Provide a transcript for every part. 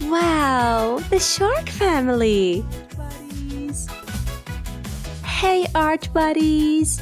Wow, the shark family! Buddies. Hey art buddies!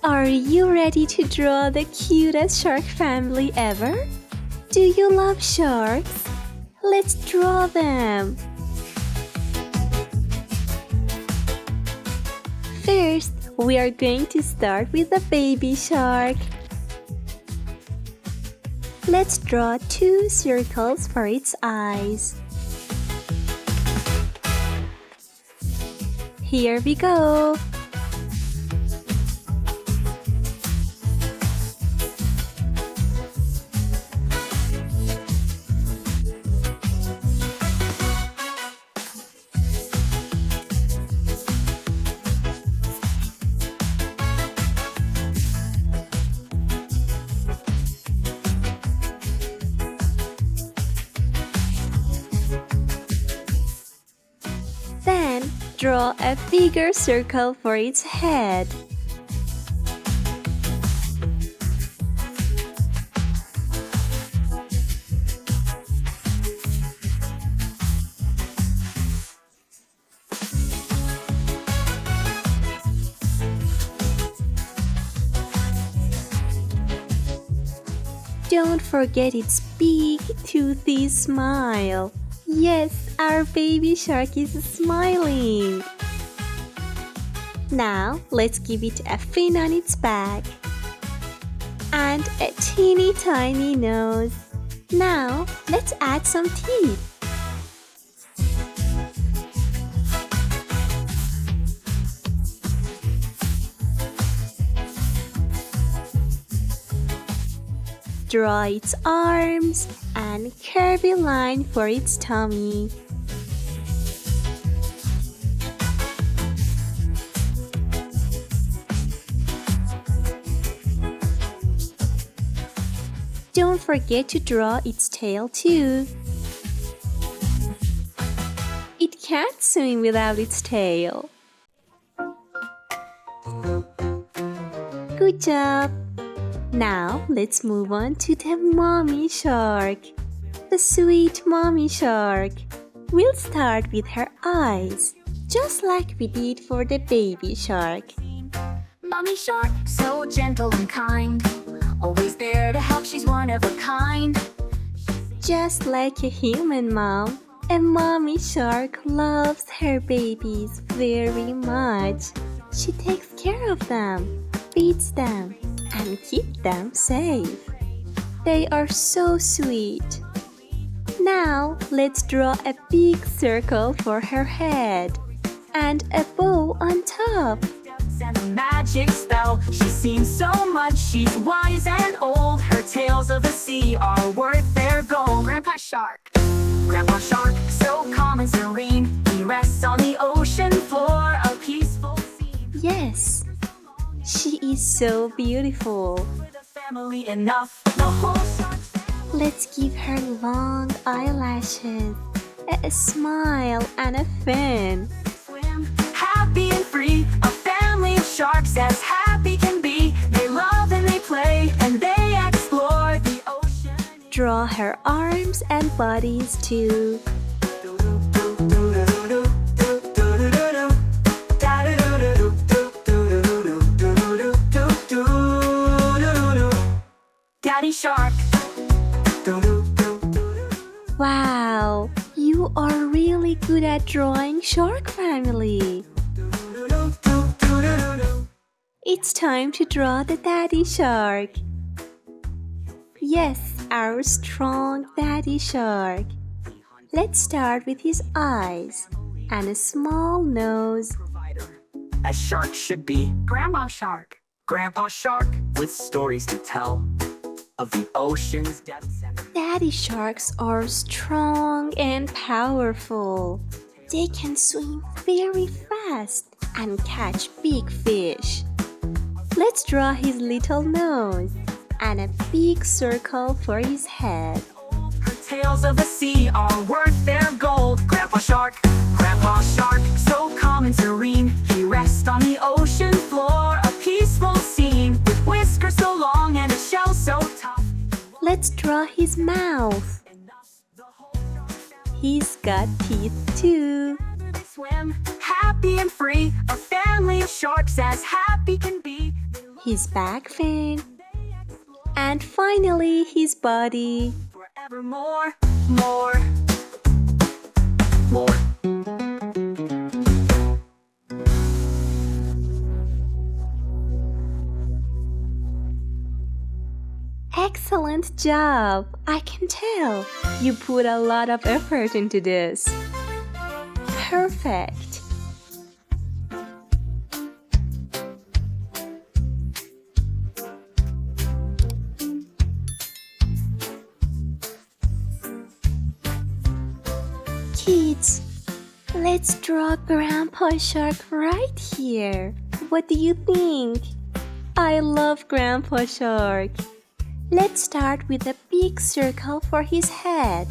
Are you ready to draw the cutest shark family ever? Do you love sharks? Let's draw them! First, we are going to start with the baby shark. Let's draw 2 circles for its eyes. Here we go! Then, draw a bigger circle for its head. Don't forget its big, toothy smile. Yes, our baby shark is smiling. Now, let's give it a fin on its back and a teeny tiny nose. Now, let's add some teeth. Draw its arms and curvy line for its tummy. Don't forget to draw its tail too. It can't swim without its tail. Good job! Now, let's move on to the mommy shark. The sweet mommy shark. We'll start with her eyes, just like we did for the baby shark. Mommy shark, so gentle and kind. Always there to help, she's one of a kind. Just like a human mom, a mommy shark loves her babies very much. She takes care of them, feeds them, and keep them safe. They are so sweet. Now, let's draw a big circle for her head and a bow on top. And a magic spell, she's seen so much, she's wise and old. Her tales of the sea are worth their gold. Grandpa Shark, Grandpa Shark, so calm and serene. He rests on the ocean floor, a peaceful scene. Yes, she is so beautiful. For the family enough, the whole shark family. Let's give her long eyelashes, a smile, and a fin. Swim happy and free, a family of sharks as happy can be. They love and they play and they explore the ocean. Draw her arms and bodies too. Daddy Shark. Wow, you are really good at drawing shark family. It's time to draw the daddy shark. Yes, our strong daddy shark. Let's start with his eyes and a small nose. A shark should be Grandma Shark. Grandpa Shark with stories to tell of the ocean's depths and Daddy sharks are strong and powerful. They can swim very fast and catch big fish. Let's draw his little nose and a big circle for his head. her tales of the sea are worth their gold. Grandpa Shark, so calm and serene. He rests on the ocean floor, a peaceful scene. With whiskers so long and a shell so tough. Let's draw his mouth. He's got teeth too. They swim happy and free, a family of sharks as happy can be. His back fin. And finally, his body. Forevermore, more. Excellent job! I can tell you put a lot of effort into this. Perfect! Kids, let's draw Grandpa Shark right here. What do you think? I love Grandpa Shark. Let's start with a big circle for his head.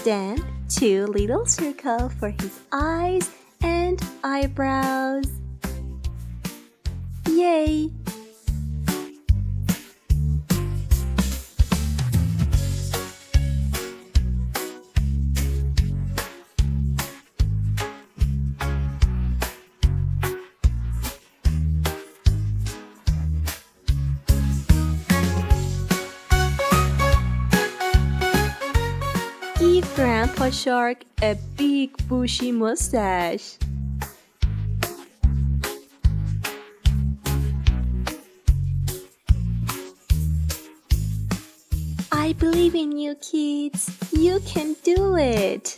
Then 2 little circles for his eyes and eyebrows. Yay! Give Grandpa Shark a big bushy mustache. I believe in you, kids. You can do it.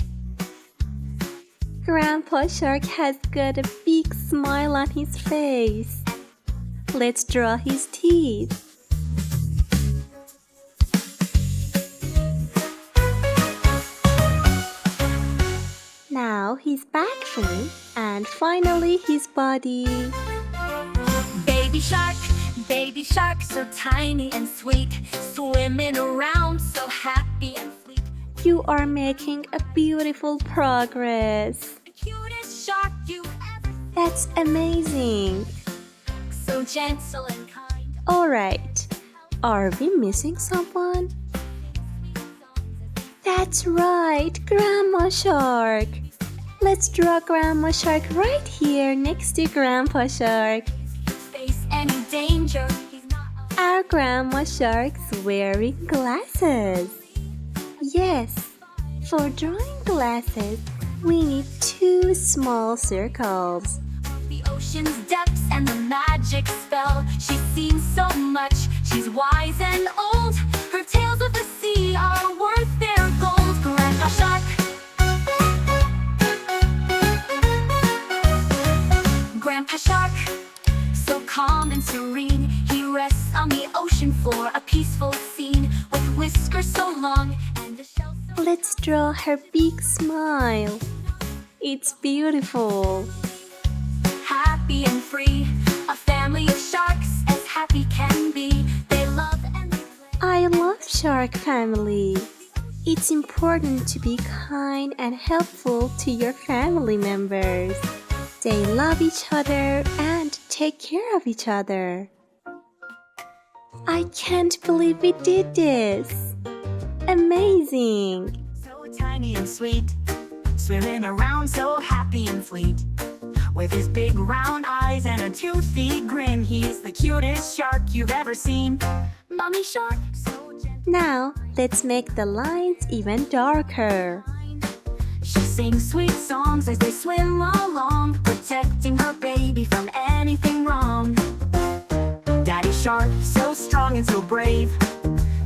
Grandpa Shark has got a big smile on his face. Let's draw his teeth. Now his back fin and finally his body. Baby shark, so tiny and sweet, swimming around so happy and fleet. You are making a beautiful progress. The cutest shark you ever seen. That's amazing. So gentle and kind. Alright, are we missing someone? That's right, Grandma Shark. Let's draw Grandma Shark right here next to Grandpa Shark. Face any danger. He's not Our Grandma Shark's wearing glasses. Yes, for drawing glasses, we need 2 small circles. the ocean's depths and the magic spell. She's seen so much. She's wise and old. Her tales of the sea are worth their gold. Grandpa Shark. Grandpa Shark, so calm and serene, he rests on the ocean floor, a peaceful scene, with whiskers so long and a shell so... Let's draw her big smile. It's beautiful. Happy and free, a family of sharks as happy can be. They love and they play. I love Shark Family. It's important to be kind and helpful to your family members. They love each other and take care of each other. I can't believe we did this. Amazing. So tiny and sweet, swimming around so happy and fleet. With his big round eyes and a toothy grin, he's the cutest shark you've ever seen. Mommy Shark, so gentle. Now, let's make the lines even darker. She sings sweet songs as they swim along, protecting her baby from anything wrong. Daddy Shark, so strong and so brave,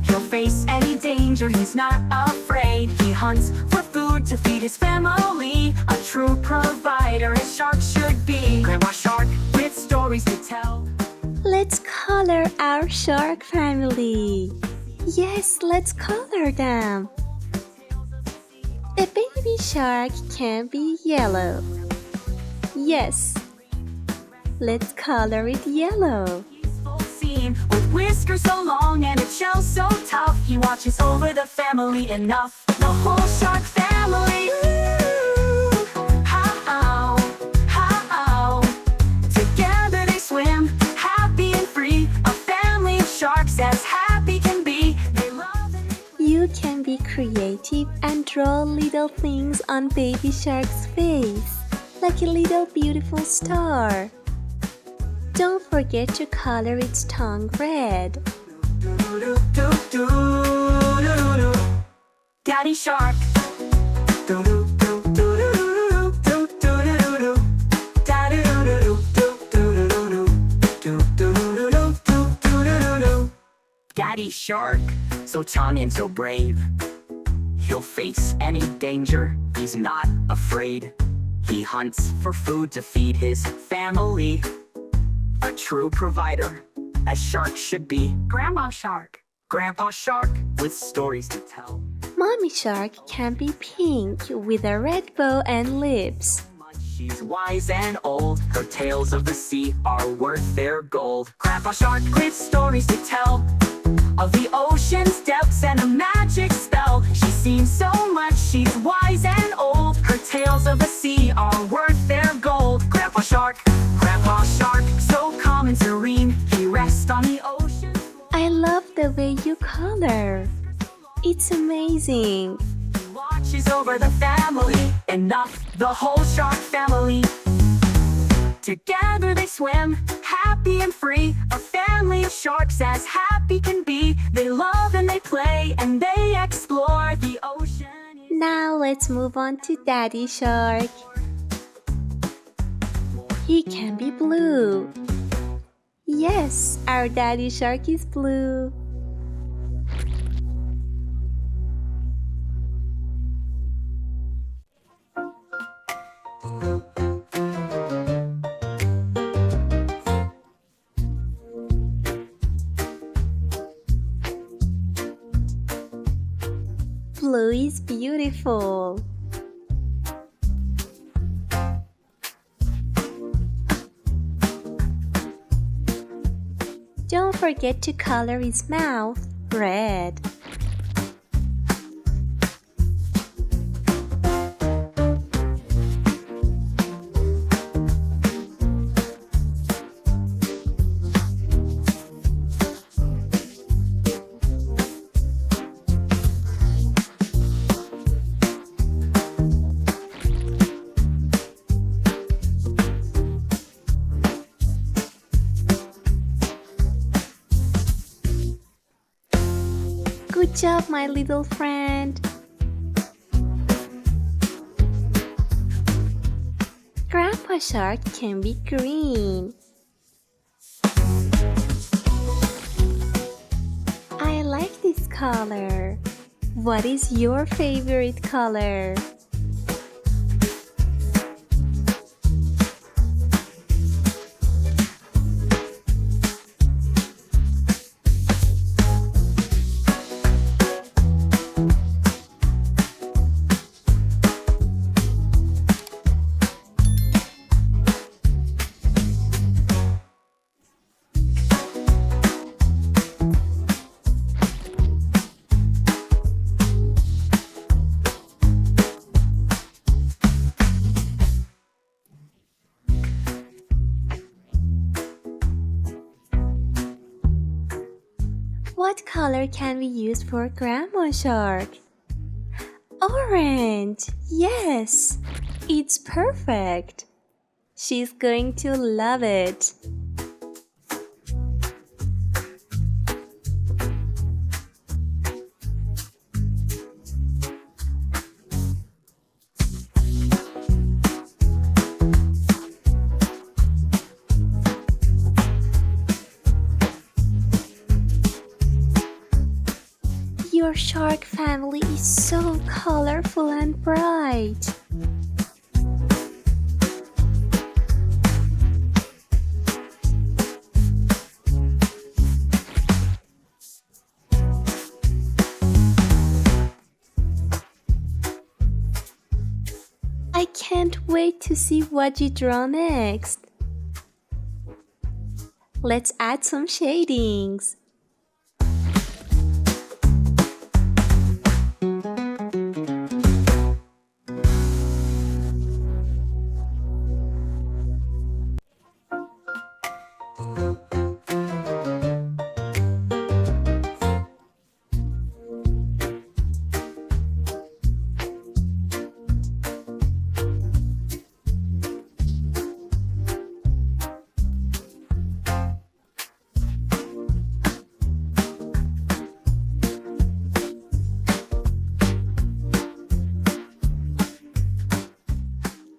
he'll face any danger, he's not afraid. He hunts for food to feed his family, a true provider as sharks should be. Grandma Shark, with stories to tell. Let's color our Shark Family. Yes, let's color them. The baby shark can be yellow. Yes, let's color it yellow. Peaceful scene with whiskers so long and a shell so tough. He watches over the family enough. The whole shark family. Ooh, how, how. Together they swim, happy and free. A family of sharks as happy can be. They love and You can be creative creative and draw little things on Baby Shark's face, like a little beautiful star. Don't forget to color its tongue red. Daddy Shark. Daddy Shark, so strong and so brave. He'll face any danger, he's not afraid. He hunts for food to feed his family. A true provider, as sharks should be. Grandma Shark. Grandpa Shark, with stories to tell. Mommy Shark can be pink with a red bow and lips. She's wise and old, her tales of the sea are worth their gold. Grandpa Shark with stories to tell of the ocean's depths and a magic spell. She's seen so much, she's wise and old, her tales of the sea are worth their gold. Grandpa Shark, so calm and serene, he rests on the ocean. I love the way you color. It's amazing. He watches over the family, and not the whole shark family. Together they swim, happy and free, a family of sharks as happy can be. They love and they play, and they explore the ocean. Now let's move on to Daddy Shark. He can be blue. Yes, our Daddy Shark is blue. Blue is beautiful. Don't forget to color his mouth red. Good job, my little friend. Grandpa Shark can be green. I like this color. What is your favorite color? What color can we use for Grandma Shark? Orange! Yes! It's perfect! She's going to love it! Your shark family is so colorful and bright. I can't wait to see what you draw next. Let's add some shadings.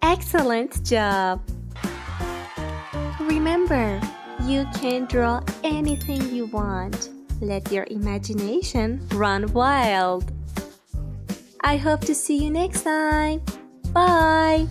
Excellent job! Remember, you can draw anything you want. Let your imagination run wild. I hope to see you next time. Bye!